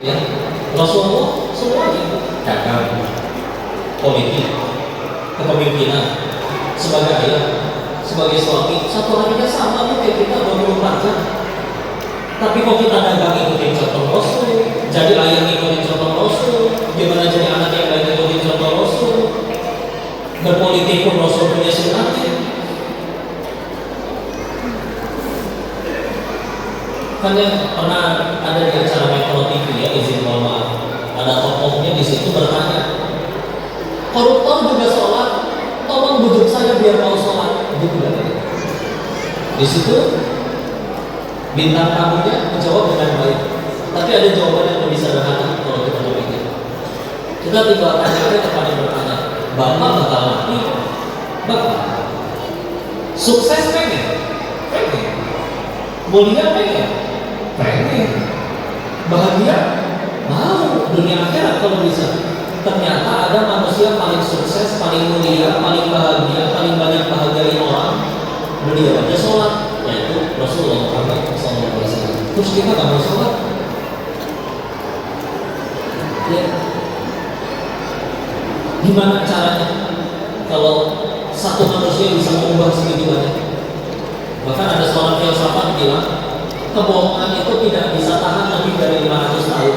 Ya, Rasulullah semuanya dagang, politik, kepemimpinan, sebagai ayah, sebagai suami, satu harinya sama nih kayak kita 24 jam. Tapi kok kita dagang ikutin contoh Rasul, jadi ayah ikutin contoh Rasul, gimana jadi anak yang baik ikutin contoh Rasul, berpolitik pun Rasul punya sunnahnya. Kan yang pernah ada di acara Metro TV ya, izin mohon maaf, ada tokohnya di situ bertanya, koruptor juga sholat, tolong bujuk saya biar mau sholat. Gitu kan? Di situ bintang tamunya menjawab dengan baik, tapi ada jawaban yang lebih sederhana kalau kita berpikir. Kita tinggal tanya kepada yang bertanya, bapak bakal mati, bapak sukses pengen, mulia pengen, bahagia mau, dunia akhirat kalau bisa. Ternyata ada manusia paling sukses, paling mulia, paling bahagia, paling banyak bahagiain orang, beliau aja sholat, yaitu Rasulullah Muhammad SAW. Terus kita nggak mau sholat, ya gimana caranya kalau satu manusia bisa mengubah segitu banyak? Bahkan ada seorang filsafat bilang, kebohongan itu tidak bisa tahan lebih dari 500 tahun.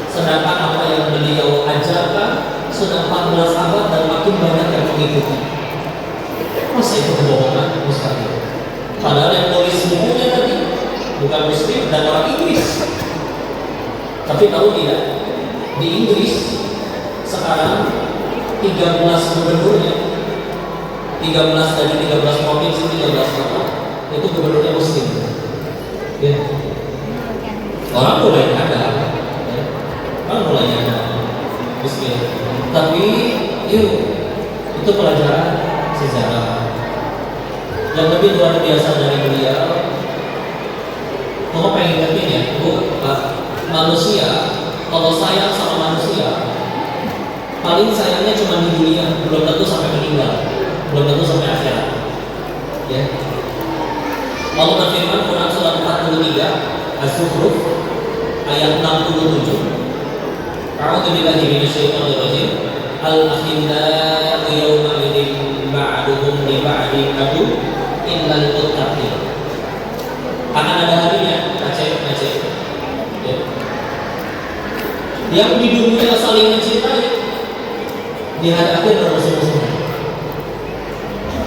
Sedangkan apa yang beliau ajarkan sudah 14 abad dan makin banyak yang mengikuti. Masa itu kebohongan? Mustahil. Padahal yang nulis bukunya tadi bukan Muslim dan orang Inggris. Tapi tahu tidak, di Inggris sekarang 13 gubernurnya, 13 dari 13 provinsi, 13 kota itu gubernurnya Muslim. Ya. Orang mulai ada, ya. Orang mulai ada, Bismillah. Tapi, yuk, itu pelajaran sejarah. Yang lebih luar biasa dari beliau, kamu pengen ngerti ya, Bu, manusia, kalau sayang sama manusia, paling sayangnya cuma di dunia, belum tentu sampai meninggal, belum tentu sampai akhirat. Ya. Allah berfirman Quran surat 43 Az-Zukhruf ayat 67. A'udzu billahi minasyaitonir rajim. Al-akhillau yawma idzin ba'duhum li ba'din adu illal muttaqin. Akan ada harinya, Aceh. Ya. Yang di dunia saling mencintai, di hari akhir bermusuh-musuhan.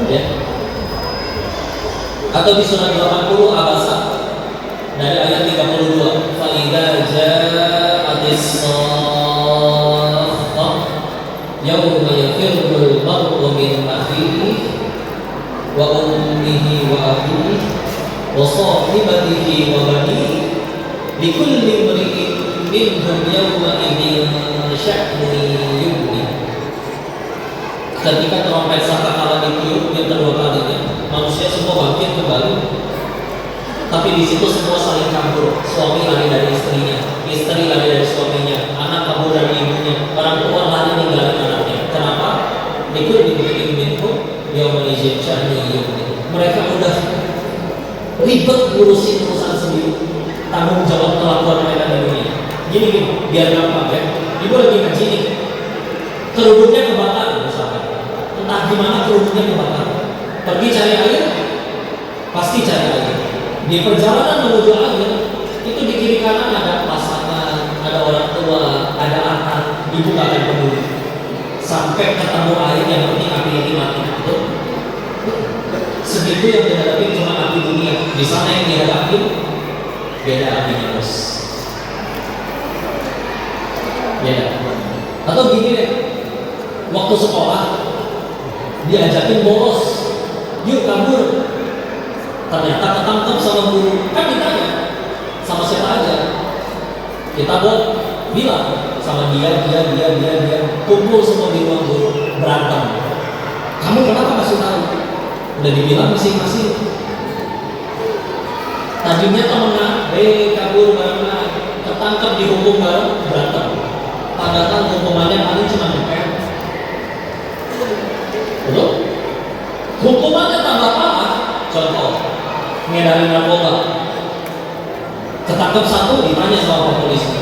Ya. Atau di surat 80 Abasa dari ayat 32, fa idza ja'atis sakhah yawma yafirrul mar'u min akhihi wa ummihi wa abihi wa sahibatihi wa banihi likulli imri'in minhum yawma idzin sya'nun yughni. Ketika trompet sangkakala ditiup yang kedua kalinya, manusia semua bangkit kembali. Tapi di situ semua saling kabur. Suami lari dari istrinya, istri lari dari suaminya, anak kabur dari ibunya, orang tua lari ninggalin anaknya. Kenapa? Ikut dibikin minhu, yaumul izin sya'ni yughni. Mereka udah ribet ngurusin urusan sendiri, tanggung jawab kelakuan mereka di dunia. Gini, biar gampang ya. Ibu lagi ngaji nih, kerudungnya kebakar misalkan. Entah gimana kerudungnya kebakar. Pergi cari air, pasti cari air. Di perjalanan menuju air, itu di kiri kanan ada pasangan, ada orang tua, ada anak, ibu gak akan peduli. Sampai ketemu air yang penting api ini mati. Betul? Segitu yang dihadapi cuma api dunia. Di sana yang dihadapi beda apinya bos. Beda. Atau gini deh, waktu sekolah diajakin bolos, yuk kabur. Ternyata ketangkep sama guru. Kan ditanya sama siapa aja. Kita bilang sama dia, kumpul semua di ruang guru, berantem. Kamu kenapa kasih tahu? Udah dibilang masing-masing. Tadinya temenan, kabur bareng, ketangkep dihukum bareng, berantem. Padahal hukumannya paling cuma ngepet. Betul? Hukumannya tambah parah. Contoh, ngedarin narkoba, ketangkep satu ditanya sama polisi,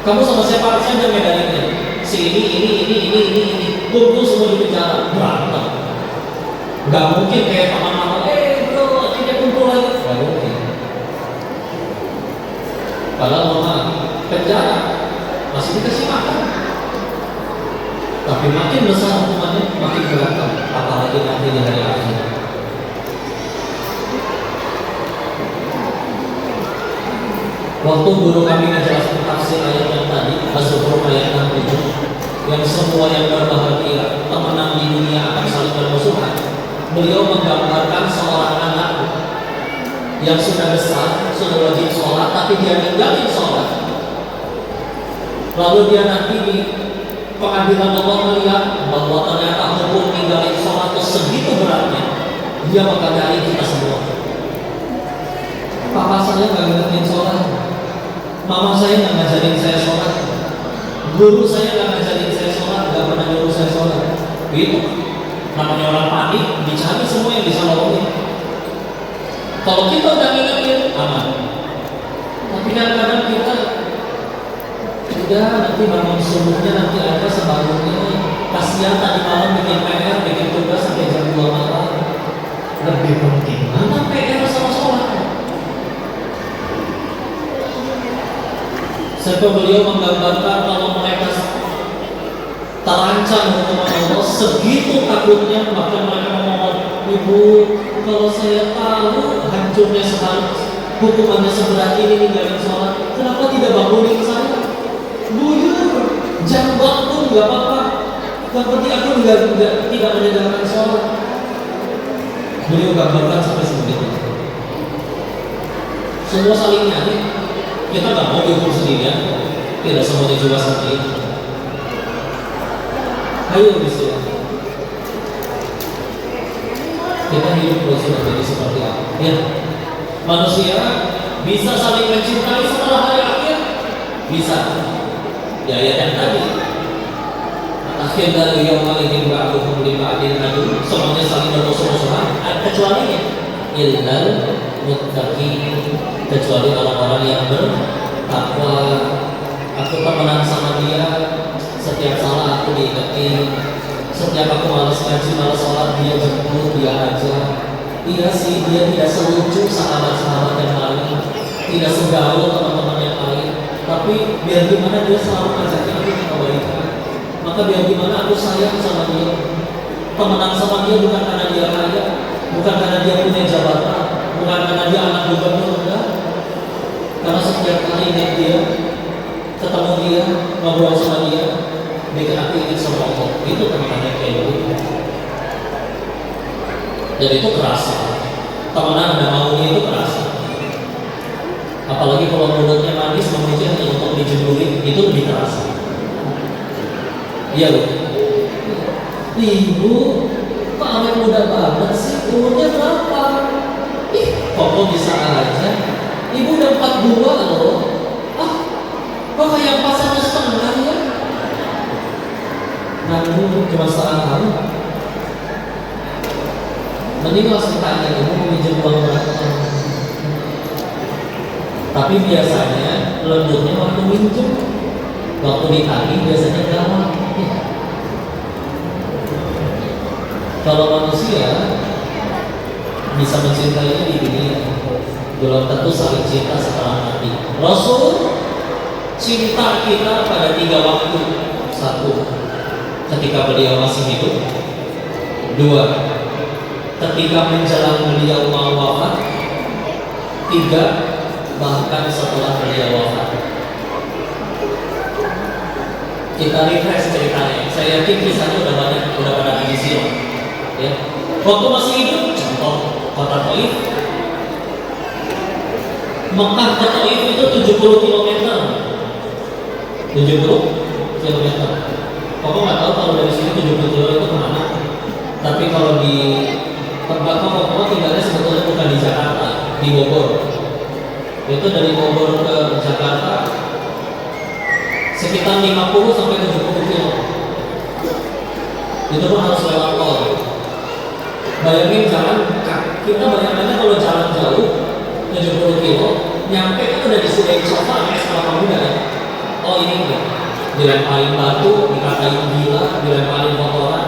Kamu sama siapa saja medannya? Si ini, kumpul semua di penjara, berantem. Gak mungkin kayak teman-teman, bro, tidak kumpul lagi. Gak mungkin. Padahal mama penjara masih dikasih makan. Tapi makin besar hukumannya, makin berantem. Apalagi nanti di hari akhir. Waktu guru kami menjelaskan tafsir ayat yang tadi, Az-Zukhruf ayat 67, yang semua yang berbahagia, pemenang di dunia akan saling bermusuhan. Beliau menggambarkan seorang anak yang sudah besar, sudah wajib sholat, tapi dia ninggalin sholat. Lalu dia nanti di pengadilan Allah melihat bahwa ternyata hukum ninggalin sholat itu segitu beratnya. Dia bakal nyari kita semua. Papa saya nggak ngingetin sholat, mama saya nggak ngajarin saya sholat, guru saya nggak ngajarin saya sholat, nggak pernah nyuruh saya sholat. Gitu. Namanya orang panik, dicari semua yang bisa nolongin. Kalau kita udah ngingetin, aman. Tapi kadang-kadang kita udah nanti bangun subuhnya nanti ada sebangunnya, kasihan tadi malam bikin PR, bikin tugas sampai jam 2 malam. Lebih penting mana PR sama sholat? Sebab beliau menggambarkan kalau mereka terancam hukuman Allah segitu takutnya, maka mereka ngomong, ibu, kalau saya tahu hancurnya sehari, hukumannya seberat ini ninggalin sholat, kenapa tidak bangunin saya? Buyur, jam bangun nggak apa-apa, yang penting aku tidak meninggalkan sholat. Beliau gambarkan sampai sebegitu. Semua saling nyari. Kita nggak mau dihukum sendirian, tidak semuanya juga seperti itu. Ayo bisa. Kita hidup menjadi seperti apa? Ya, manusia bisa saling mencintai setelah hari akhir, bisa. Ya ayat yang tadi. Akhir dari yang paling ba'duhum li ba'din adu, semuanya saling bermusuh-musuhan, kecuali illal muttaqin, kecuali orang-orang yang bertakwa. Aku temenan sama dia, setiap salah aku diingetin, setiap aku malas ngaji, malas sholat, dia jemput, dia ajar. Iya sih, dia tidak selucu sahabat-sahabat yang lain, tidak segaul teman-teman yang lain, tapi biar gimana dia selalu ngajakin aku ke kebaikan. Maka biar gimana aku sayang sama dia. Temenan sama dia bukan karena dia kaya, bukan karena dia punya jabatan, bukan karena dia anak gubernur, enggak. Karena setiap kali ingat dia, ketemu dia, ngobrol sama dia, bikin aku ingin sama Allah. Itu teman-teman yang kayak gitu. Dan itu kerasa. Temenan ada maunya itu kerasa. Apalagi kalau mulutnya manis, memuji hanya untuk dijemurin, itu lebih terasa. Iya loh. Ibu, kok awet muda banget sih? Umurnya berapa? Kok bisa aja? Ibu udah 42 loh. Kok kayak pas 1,5 ya? Namun cuma setengah tahun. Mending langsung tanya, ibu mau minjem uang berapa? Tapi biasanya lembutnya waktu minjem, waktu ditagih biasanya galak. Kalau manusia bisa mencintainya di dunia, belum tentu saling cinta setelah mati. Rasul cinta kita pada 3 waktu. 1, ketika beliau masih hidup. 2, ketika menjelang beliau mau wafat. 3, bahkan setelah beliau wafat. Kita refresh ceritanya. Saya yakin kisahnya udah banyak, udah pada ngaji ya. Waktu masih hidup, contoh kota Taif, Mekah ke Taif itu 70 km. 70 km. Kamu nggak tahu kalau dari sini 70 km itu kemana? Tapi kalau di tempat kamu tinggalnya sebetulnya bukan di Jakarta, di Bogor. Itu dari Bogor ke Jakarta sekitar 50 sampai 70 km. Itu pun harus lewat tol. Bayangin jalan, kita bayangannya kalau jalan jauh 70 km, nyampe kan udah disediain sofa es kelapa muda ya. Oh ini enggak, dilemparin batu, dikatain gila, dilemparin kotoran.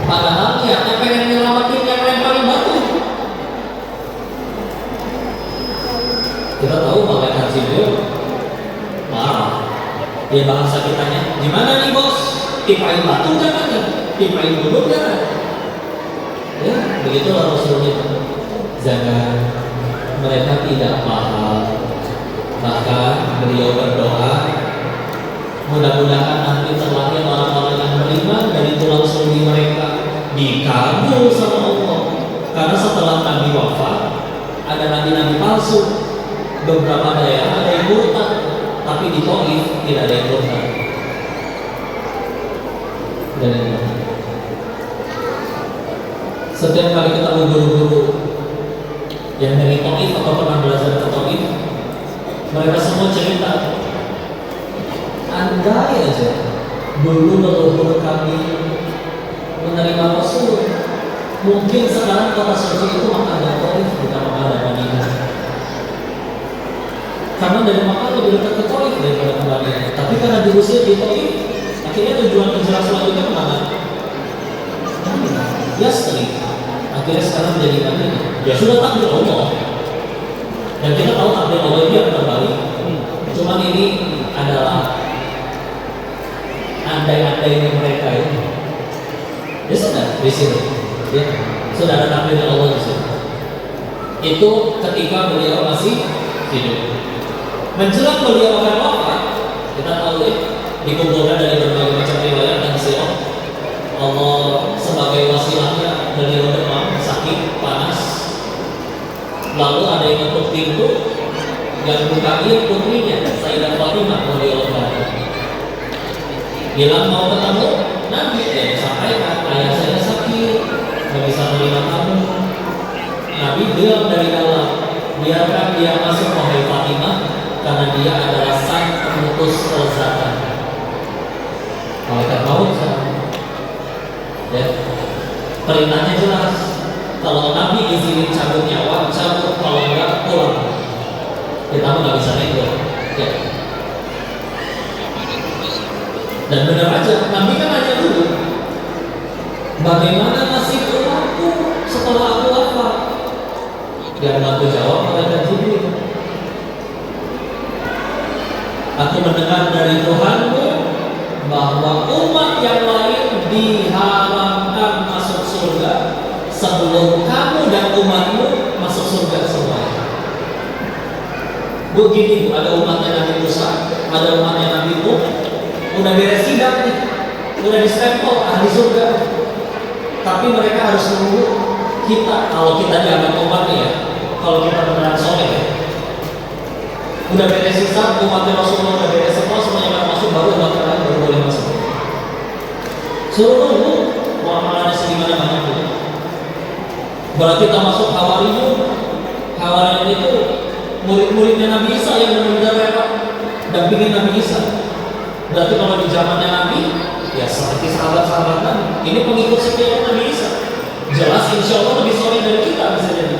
Padahal niatnya pengen nyelamatin yang lemparin batu. Kita tahu malaikat Jibril marah. Dia bahasa kitanya, gimana nih bos? Timpain batu jangan nih, timpain gunung jangan. Ya, begitulah Rasulnya. Jangan, mereka tidak paham. Bahkan beliau berdoa, mudah-mudahan nanti terlahir orang-orang yang beriman dari tulang sulbi mereka, dikabul sama Allah. Karena setelah Nabi wafat, ada nabi-nabi palsu. Beberapa daerah ada yang murtad, tapi di Taif tidak ada yang murtad. Setiap kali ketemu guru-guru yang dari Taif atau pernah belajar ke Taif, mereka semua cerita, andai aja dulu leluhur kami menerima Rasul, mungkin sekarang kota suci itu Makkah Taif bukan Makkah Madinah. Karena dari Makkah lebih dekat ke Taif daripada ke Madinah. Tapi karena diusir di Taif, akhirnya tujuan hijrah selanjutnya kemana? Yasrib. Akhirnya sekarang jadi Madinah. Ya sudah takdir Allah. Dan kita tahu takdir Allah itu yang terbaik. Cuman ini adalah andai-andainya mereka ini. Ya sudah di sini. Ya, sudah ada takdir Allah di sini. Itu ketika beliau masih hidup. Menjelang beliau akan wafat, kita tahu ya, dikumpulkan dari berbagai macam riwayat dan sirah. Allah sebagai wasilahnya beliau demam, sakit, panas. Lalu ada yang ketuk pintu, yang bukain putrinya, Sayyidah Fatimah radhiyallahu anha. Bilang mau ketemu Nabi, ya sampaikan ayah saya sakit, nggak bisa menerima kamu. Nabi bilang dari dalam, biarkan dia masuk wahai Fatimah, karena dia adalah sang pemutus kelezatan. Malaikat maut ya. Perintahnya jelas. Kalau Nabi izinin cabut nyawa, cabut, kalau enggak pulang. Kita nggak bisa nego. Ya. Dan benar aja, Nabi kan nanya dulu, bagaimana nasib umatku setelah aku wafat? Dia bantu jawab malaikat Jibril. Aku mendengar dari Tuhanmu bahwa umat yang lain diharamkan masuk surga sebelum kamu dan umatmu masuk surga semuanya. Begini Bu, ada umatnya Nabi Musa, ada umatnya Nabi Nuh, udah beres sidang nih, udah distempel ahli surga. Tapi mereka harus menunggu kita, kalau kita dianggap umatnya ya, kalau kita beneran soleh ya. Udah beres hisab, umatnya Rasulullah udah beres semua, semuanya pada masuk, baru umat lain baru boleh masuk. Suruh nunggu, muamalah ada segimana banyak itu. Berarti kita masuk Hawariyun. Hawariyun itu murid-muridnya Nabi Isa yang benar-benar repot dampingin Nabi Isa. Berarti kalau di zamannya Nabi, ya seperti sahabat-sahabat Nabi, ini pengikut setia Nabi Isa. Jelas insya Allah lebih soleh dari kita bisa jadi.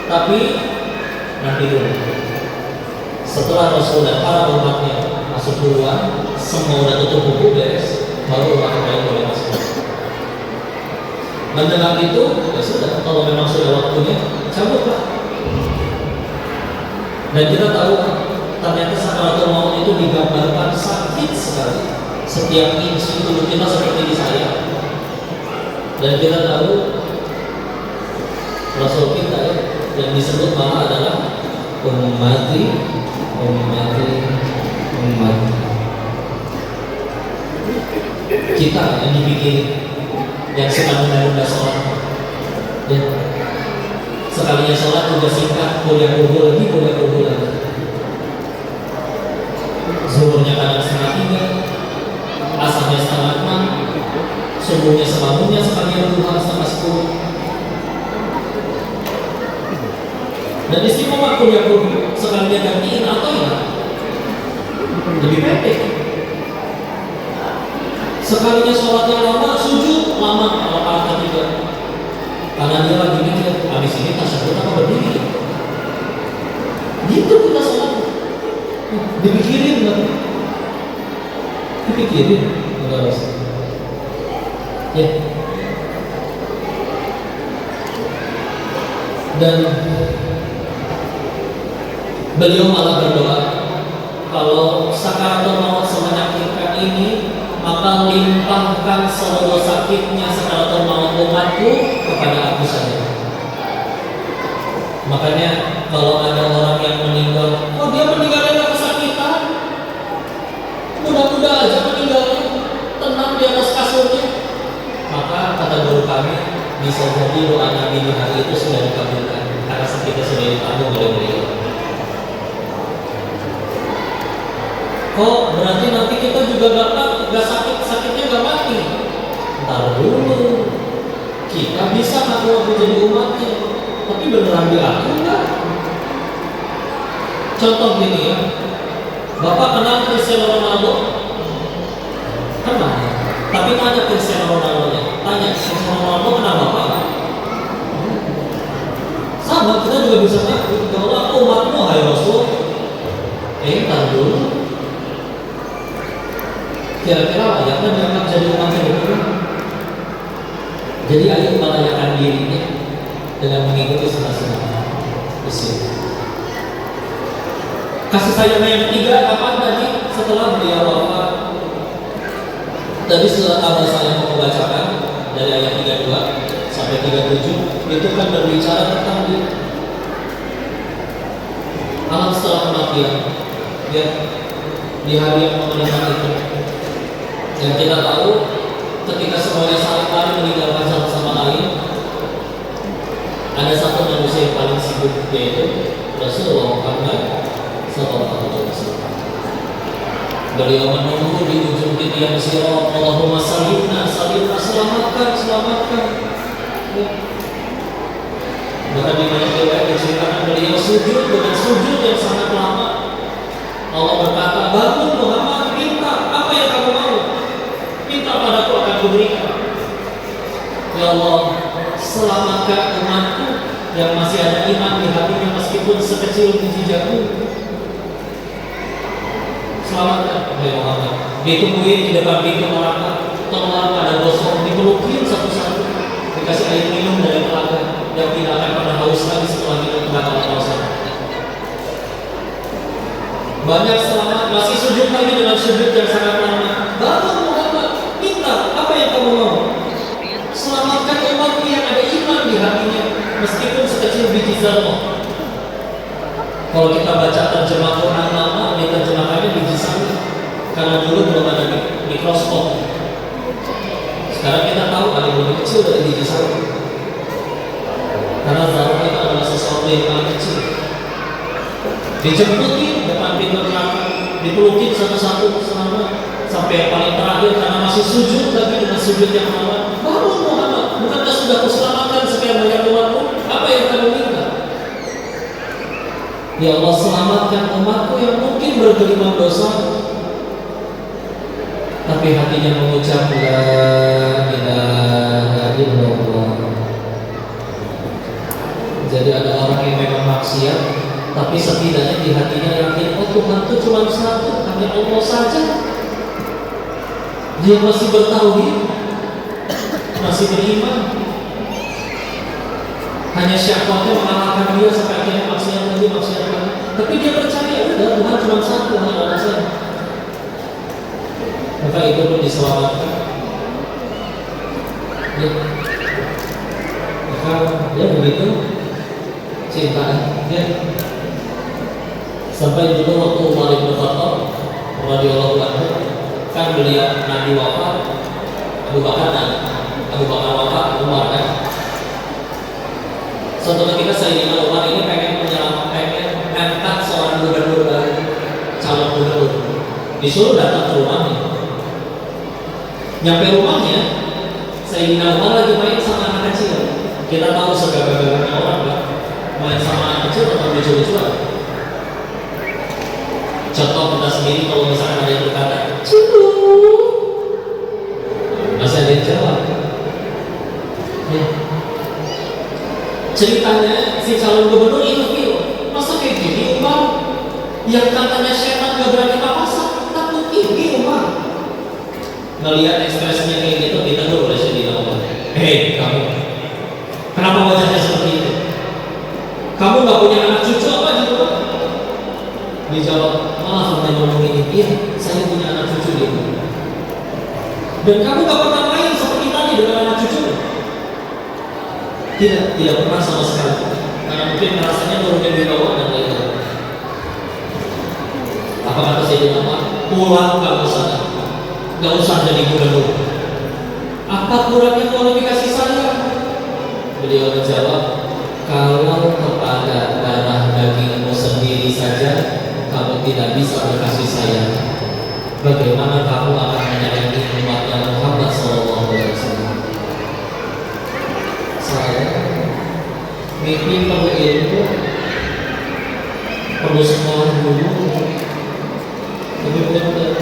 Tapi nanti dulu. Setelah Rasul dan para umatnya masuk duluan, semua udah tutup buku beres, baru umat lain boleh masuk. Mendengar itu, ya sudah. Kalau memang sudah waktunya, cabutlah. Dan kita tahu ternyata sakaratul maut itu digambarkan sakit sekali. Setiap inci tubuh kita seperti di saya. Dan kita tahu Rasul kita ya, yang disebut malah adalah ummati. Kita yang dibikin, yang suka menunda sholat ya. Sekalinya sholat juga singkat, kuliah lagi zuhurnya kadang 2:30, asarnya 5:30, subuhnya sebangunnya sebagian duha 9:30. Dan istimewa kuliah sekalinya gantiin atau ya lebih pendek. Sekalinya sholatnya lama, sujud lama kalau rakaat ketiga. Karena dia lagi mikir, habis ini tasyahud apa berdiri? Gitu kita sholat. Dipikirin nggak? Dipikirin, enggak usah. Ya. Dan beliau malah berdoa, kalau sakaratul maut semenyakitkan ini, maka limpahkan seluruh sakitnya sakaratul maut umatku kepada aku saja. Makanya kalau ada orang yang meninggal, oh dia meninggalnya nggak kesakitan, mudah-mudah aja meninggalnya, tenang di atas kasurnya. Maka kata guru kami, bisa jadi doa Nabi di hari itu sudah dikabulkan karena sakitnya sudah ditanggung oleh beliau. Kok berarti nanti kita juga gak sakitnya gak mati? Ntar dulu, kita bisa ngaku jadi umatnya, tapi beneran diaku enggak? Contoh gini ya, Bapak kenal Cristiano Ronaldo? Kenal. Tapi tanya Cristiano Ronaldo-nya, tanya Cristiano Ronaldo kenal Bapak nggak? Sama, kita juga bisa ngaku, kalau aku umatmu, hai Rasul. Ntar dulu, kira-kira layaknya dianggap jadi umatnya betul? Jadi ayo melayakan dirinya dengan mengikuti sunnah-sunnah Rasul. Kasih sayang yang ketiga kapan tadi? Setelah beliau wafat. Tadi surat Al-Baqarah yang mau membacakan dari ayat 32 sampai 37 itu kan berbicara tentang alam setelah kematian, ya, di hari yang mengerikan itu. Dan kita tahu ketika semuanya saling lari meninggalkan satu sama lain, ada satu manusia yang paling sibuk, yaitu Rasulullah Muhammad SAW. Beliau menunggu di ujung titian sirat, Allahumma salimna, salimna, selamatkan, selamatkan. Bahkan di banyak riwayat diceritakan beliau sujud dengan sujud yang sangat lama. Allah berkata, bangun Muhammad, minta apa yang kamu mau, minta padaku akan kuberikan. Ya Allah, selamatkan umatku yang masih ada iman di hatinya meskipun sekecil biji jagung. Selamatkan ya Muhammad. Ditungguin di depan pintu neraka, tolong pada gosong, dipelukin satu-satu, dikasih air minum dari telaga yang tidak akan pernah haus lagi setelah minum telaga Allah. Banyak selamat, masih sujud lagi dengan sujud yang sangat lama. Bangun Muhammad, minta apa yang kamu mau. Selamatkan umat yang ada iman di hatinya meskipun sekecil biji zarah. Kalau kita baca terjemah Quran lama, diterjemahkannya biji sawi, karena dulu belum ada mikroskop. Sekarang kita tahu ada yang lebih kecil dari biji sawi, karena zarah itu adalah sesuatu yang paling kecil. Dijemputin depan pintu neraka, dipelukin satu-satu selama sampai yang paling terakhir karena masih sujud lagi dengan sujud yang lama. Bangun Muhammad, bukankah sudah kuselamatkan sekian banyak umatmu? Apa yang kamu minta? Ya Allah, selamatkan umatku yang mungkin bergelimang dosa, tapi hatinya mengucap la ilaha illallah. Jadi ada orang yang memang maksiat, tapi setidaknya di hatinya yakin, oh Tuhan itu cuma satu, hanya Allah saja. Dia masih bertauhid, masih beriman. Hanya syahwatnya mengalahkan dia sampai akhirnya maksiat lagi. Tapi dia percaya, udah Tuhan cuma satu, hanya Allah saja. Maka itu pun diselamatkan. Ya. Maka ya begitu cinta. Ya. Sampai dulu waktu Umar bin Khattab radhiyallahu anhu, kan beliau Nabi wafat, Abu Bakar wafat, Umar kan. Suatu ketika Sayyidina Umar ini pengen angkat seorang gubernur baru, calon gubernur, disuruh datang ke rumahnya. Nyampe rumahnya, Sayyidina Umar lagi main sama anak kecil. Kita tahu segala-galanya orang kan, main sama anak kecil atau lucu-lucuan. Contoh kita sendiri kalau misalkan ada yang berkata, "Cipu," masih ada yang jawab. Ya. Ceritanya si calon gubernur itu masa kayak gini Umar? Yang katanya setan gak berani papasan, takut ini rumah. Ngelihat ekspresinya kayak gitu, ditegur oleh Sayyidina Umar. Hei kamu, kenapa wajahnya seperti itu? Kamu gak punya anak cucu apa gitu? Dijawab, maaf udah ngomongin ini, saya punya anak cucu gitu. Dan kamu gak pernah main seperti tadi dengan anak cucu? Tidak pernah sama sekali. Karena mungkin rasanya turunnya di bawah dan lain-lain. Apa kata Sayyidina Umar? Pulang kamu sana, gak usah jadi gubernur. Apa kurangnya kualifikasi saya? Beliau menjawab, kalau kepada darah dagingmu sendiri saja kamu tidak bisa berkasih sayang, bagaimana kamu akan menyayangi umatnya Muhammad SAW? Saya mimpi perlu ilmu, perlu sekolah dulu, tapi benar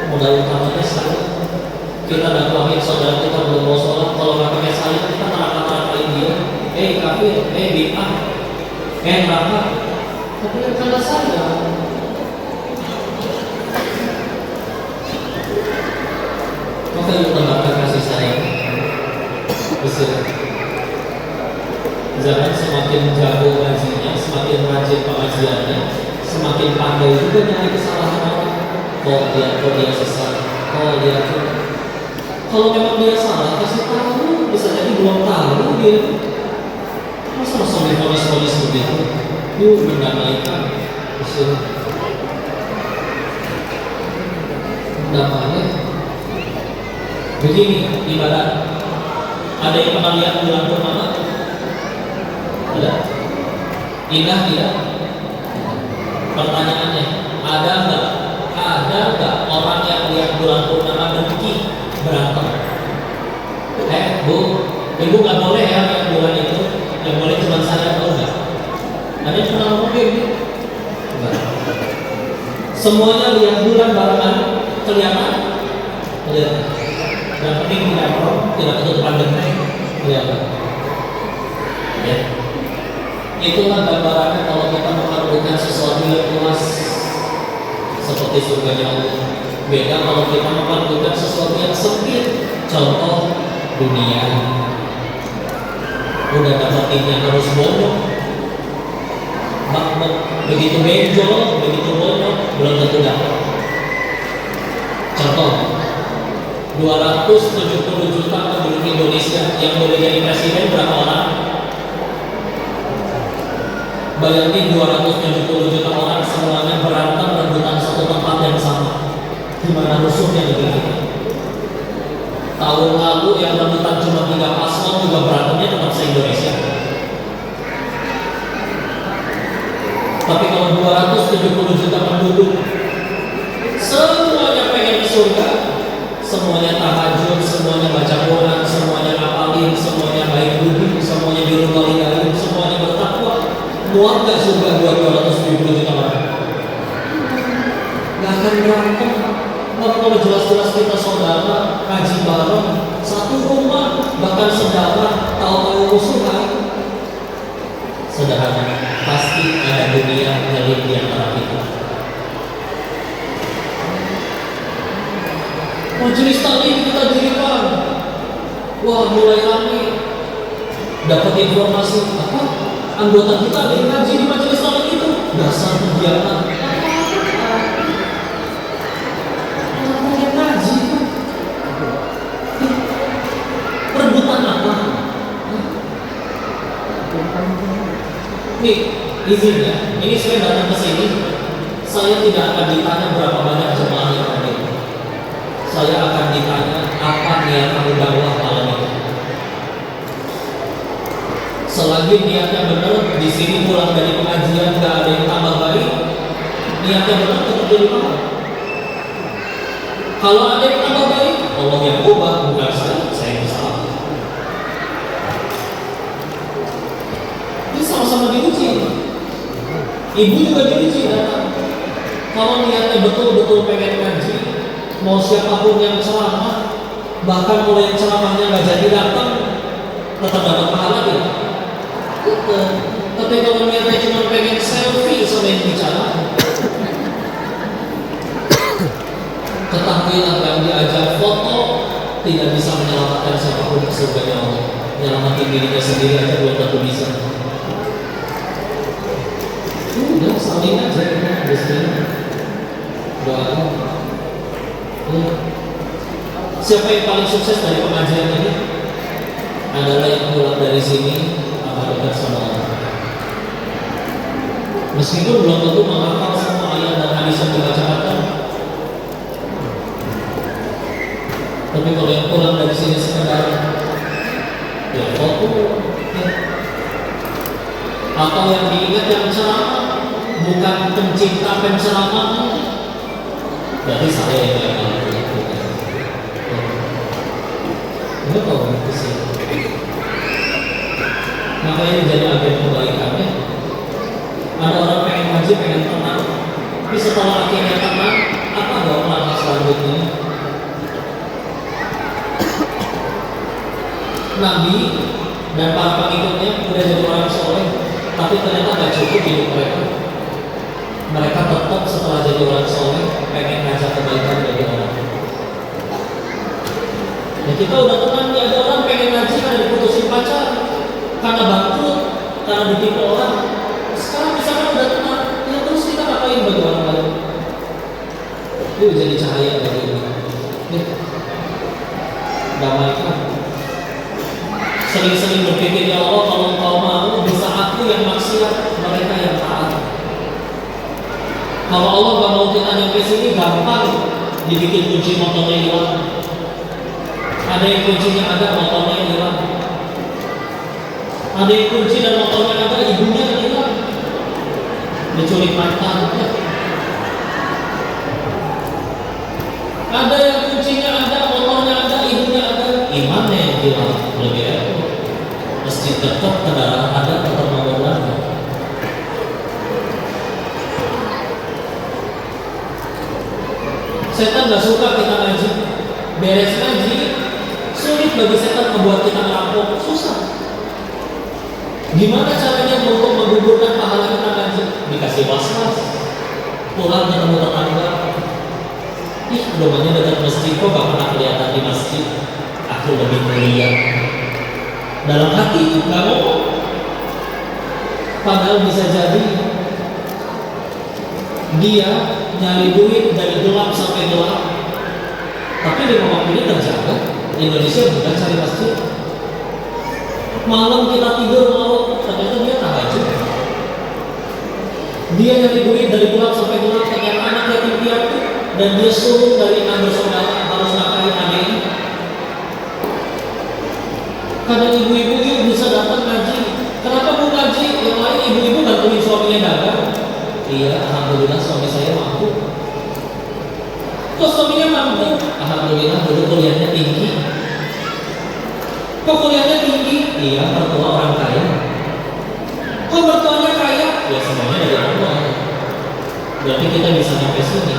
modal utamanya saya. Kita dakwahin saudara kita belum mau sholat, kalau nggak pakai sayang kita neraka-nerakain dia. Kafir, bid'ah, neraka. Tapi karena saya maka itu tambahkan kasih sayang. Betul. Jangan semakin jago ngajinya, semakin rajin pengajiannya, semakin pandai juga nyari kesalahan orang. Kok dia sesat, kalau memang dia salah kasih tahu, bisa jadi belum tahu dia. Masa sampai polis begitu? Yuk mendamaikan, betul. Namanya begini ibadah. Ada yang pernah lihat bulan purnama? Ada? Indah tidak? Pertanyaannya, ada nggak orang yang lihat bulan purnama dengki berantem? Bu, ibu nggak boleh ya lihat bulan itu. Yang boleh cuma saya atau enggak? Ada yang pernah ngomong gitu? Enggak. Semuanya lihat bulan barengan, kelihatan? Kelihatan. Yang penting tidak ketutupan genteng, kelihatan. Ya. Itulah gambarannya kalau kita memerlukan sesuatu yang luas seperti surganya Allah. Beda kalau kita memerlukan sesuatu yang sempit, contoh dunia. Udah dapetinnya harus bonyok, begitu benjol, begitu bonyok, belum tentu dapat. Contoh, 270 juta penduduk Indonesia yang boleh jadi presiden berapa orang? Bayangin 270 juta orang semuanya berantem rebutan satu tempat yang sama. Gimana rusuhnya negeri kita? Tahun lalu yang rebutan cuma 3 paslon juga berantemnya tetap se-Indonesia. Tapi kalau 270 juta penduduk semuanya pengen ke surga, semuanya tahajud, semuanya baca Quran, semuanya ngapalin, semuanya baik budi, semuanya birrul walidain, semuanya bertakwa, muat gak surga buat 270 juta orang? Gak akan berantem. Kalau jelas-jelas kita saudara, kaji bareng, satu rumah, bahkan saudara, tahu-tahu musuhan, sederhana, pasti ada dunia nyelip di antara kita. Majelis taklim kita dirikan, wah mulai ramai, dapat informasi apa? Anggota kita ada yang ngaji di majelis taklim itu, dasar kegiatan. Rebutan apa? Nih, izin ya, ini saya datang ke sini, saya tidak akan ditanya berapa banyak jemaah yang hadir. Saya akan ditanya apa niat kamu dakwah malam ini. Selagi niatnya benar, di sini pulang dari pengajian nggak ada yang tambah baik, niatnya benar tetap jadi apa? Kalau ada yang tambah baik, Allah yang ubah, bukan saya yang salah. Ini sama-sama diuji. Ibu juga diuji datang. Kalau niatnya betul-betul pengen ngaji, mau siapapun yang ceramah, bahkan mulai yang ceramahnya nggak jadi datang, tetap dapat pahala ya. Tapi kalau niatnya cuma pengen selfie sama yang bicara, Ketahuilah yang diajak foto tidak bisa menyelamatkan siapapun ke surganya Allah. Menyelamatkan dirinya sendiri aja belum tentu bisa. Udah saling aja kita biasanya doakan. Siapa yang paling sukses dari pengajian ini? Adalah yang pulang dari sini akan dekat sama Allah. Meskipun belum tentu menghafal semua ayat dan hadis yang dibacakan, tapi kalau yang pulang dari sini sekedar ya foto, ya. Atau yang diingat yang ceramah bukan pencinta penceramah, berarti saya yang akan lakukan. Ini kok gitu sih. Makanya menjadi agen kebaikannya. Ada orang pengen ngaji, pengen tenang, tapi setelah akhirnya tenang, apa dong langkah selanjutnya? Nabi dan para pengikutnya udah jadi orang soleh, tapi ternyata gak cukup hidup mereka. Mereka tetap setelah jadi orang soleh pengen ngajak kebaikan bagi orang. Ya kita udah tenang nih, ada orang pengen ngaji karena diputusin pacar, karena bangkrut, karena ditipu orang. Sekarang misalkan udah tenang, ya terus kita ngapain bagi orang lain? Itu jadi cahaya bagi orang. Ya. Damaikan. Sering-sering berpikir, ya Allah kalau Engkau mau bisa aku yang maksiat, mereka yang taat. Kalau Allah gak mau kita nyampe sini, gampang dibikin kunci motornya hilang. Ada yang kuncinya ada, motornya hilang. Ada yang kunci dan motornya ada, ibunya hilang. Diculik mantan. Ada yang kuncinya ada, motornya ada, ibunya ada, imannya yang hilang. Lebih repot. Mesti tetap kendaraan ada, tetap nomor lagi. Setan gak suka kita ngaji. Beres ngaji, sulit bagi setan membuat kita merampok. Susah. Gimana caranya untuk menggugurkan pahala kita ngaji? Dikasih was-was. Pulang ketemu tetangga. Ih, rumahnya dekat masjid, kok gak pernah kelihatan di masjid? Aku lebih mulia. Dalam hati gak ngomong. Padahal bisa jadi dia nyari duit dari gelap sampai gelap, tapi di waktu ini terjaga. Indonesia bukan cari masjid. Malam kita tidur mau, ternyata dia tahajud. Dia nyari duit dari gelap sampai gelap, ternyata anak yatim piatu, dan dia suruh dari anak bersaudara harus nafkahin adiknya. Kadang ibu-ibu bisa datang ngaji. Kenapa bu ngaji? Yang lain ibu-ibu bantuin suaminya dagang. Iya, alhamdulillah suami saya mampu. Kok suaminya mampu? Alhamdulillah dulu kuliahnya tinggi. Kok kuliahnya tinggi? Iya, mertua orang kaya. Kok mertuanya kaya? Ya semuanya dari Allah. Berarti kita bisa sampai sini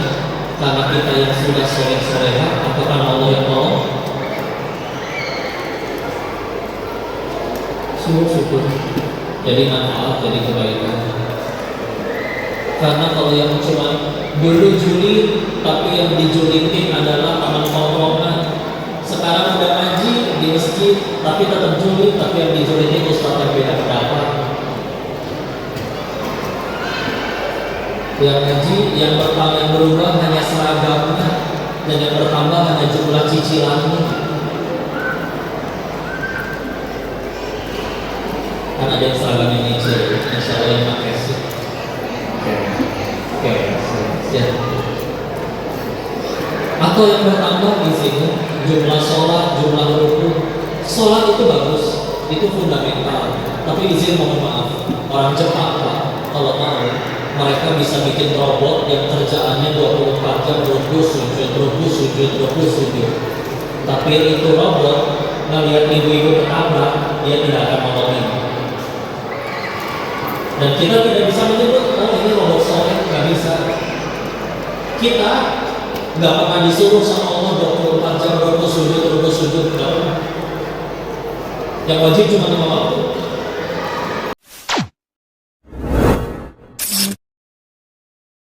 karena kita yang sudah soleh-soleha atau karena Allah yang tolong. Syukur. Jadi manfaat, jadi kebaikan. Karena kalau yang cuma dulu julid, tapi yang dijulitin adalah teman tongkrongan. Sekarang udah ngaji di masjid, tapi tetap julid, tapi yang dijulitin ustaz yang beda pendapat. Yang ngaji, yang berubah hanya seragamnya, dan yang bertambah hanya jumlah cicilannya. Kan ada yang seragamnya nyicil, insya Allah yang pakai sih. Oke, siap. Atau yang bertambah di sini jumlah sholat, jumlah rukun. Sholat itu bagus, itu fundamental. Tapi izin mohon maaf, orang Jepang Pak, kalau mau mereka bisa bikin robot yang kerjaannya 24 jam rukun sujud. Tapi itu robot ngelihat ibu-ibu ketabrak, dia tidak akan nolongin. Dan kita tidak bisa menyebut, oh ini robot soleh, nggak bisa. Kita nggak pernah disuruh sama Allah 24 jam rukun sujud, nggak pernah. Yang wajib cuma 5 waktu.